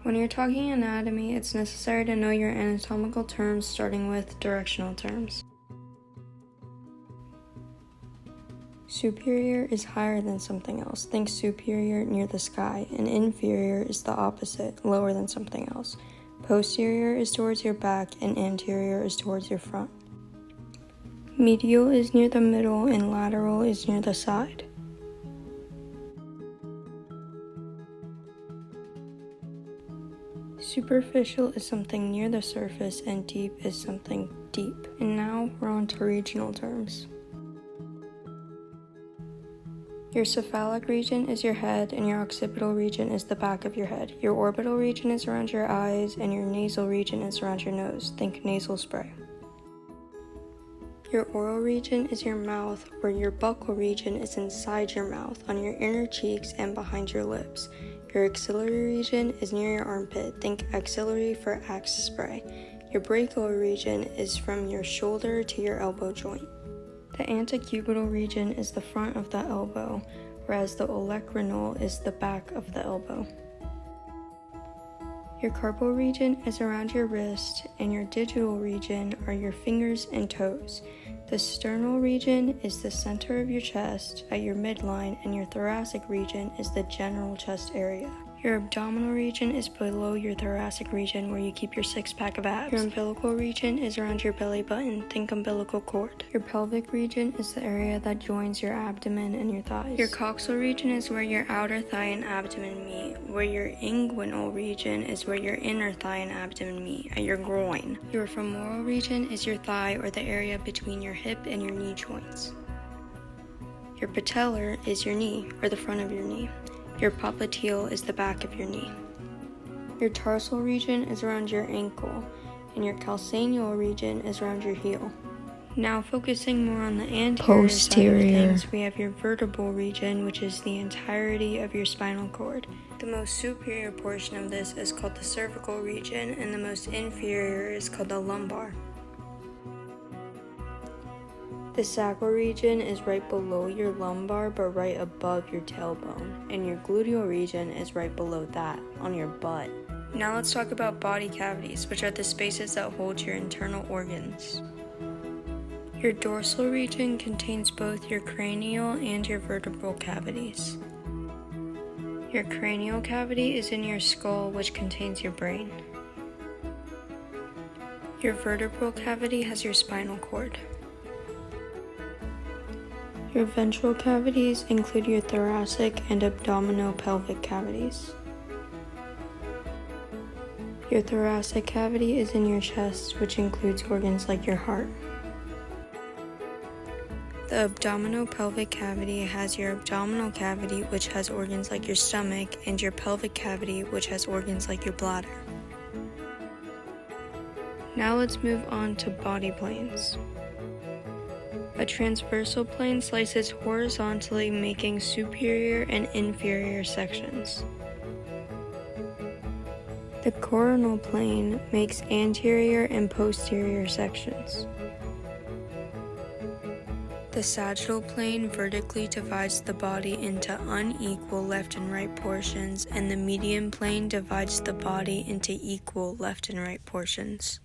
When you're talking anatomy, it's necessary to know your anatomical terms, starting with directional terms. Superior is higher than something else. Think superior near the sky, and inferior is the opposite, lower than something else. Posterior is towards your back, and anterior is towards your front. Medial is near the middle, and lateral is near the side. Superficial is something near the surface, and deep is something deep. And now we're on to regional terms. Your cephalic region is your head, and your occipital region is the back of your head. Your orbital region is around your eyes, and your nasal region is around your nose. Think nasal spray. Your oral region is your mouth, where your buccal region is inside your mouth, on your inner cheeks and behind your lips. Your axillary region is near your armpit. Think axillary for axe spray. Your brachial region is from your shoulder to your elbow joint. The antecubital region is the front of the elbow, whereas the olecranon is the back of the elbow. Your carpal region is around your wrist, and your digital region are your fingers and toes. The sternal region is the center of your chest at your midline, and your thoracic region is the general chest area. Your abdominal region is below your thoracic region, where you keep your six-pack of abs. Your umbilical region is around your belly button. Think umbilical cord. Your pelvic region is the area that joins your abdomen and your thighs. Your coxal region is where your outer thigh and abdomen meet, where your inguinal region is where your inner thigh and abdomen meet, at your groin. Your femoral region is your thigh, or the area between your hip and your knee joints. Your patellar is your knee, or the front of your knee. Your popliteal is the back of your knee. Your tarsal region is around your ankle, and your calcaneal region is around your heel. Now focusing more on the anterior side of things, we have your vertebral region, which is the entirety of your spinal cord. The most superior portion of this is called the cervical region, and the most inferior is called the lumbar. The sacral region is right below your lumbar, but right above your tailbone, and your gluteal region is right below that, on your butt. Now let's talk about body cavities, which are the spaces that hold your internal organs. Your dorsal region contains both your cranial and your vertebral cavities. Your cranial cavity is in your skull, which contains your brain. Your vertebral cavity has your spinal cord. Your ventral cavities include your thoracic and abdominopelvic cavities. Your thoracic cavity is in your chest, which includes organs like your heart. The abdominopelvic cavity has your abdominal cavity, which has organs like your stomach, and your pelvic cavity, which has organs like your bladder. Now let's move on to body planes. A transversal plane slices horizontally, making superior and inferior sections. The coronal plane makes anterior and posterior sections. The sagittal plane vertically divides the body into unequal left and right portions, and the median plane divides the body into equal left and right portions.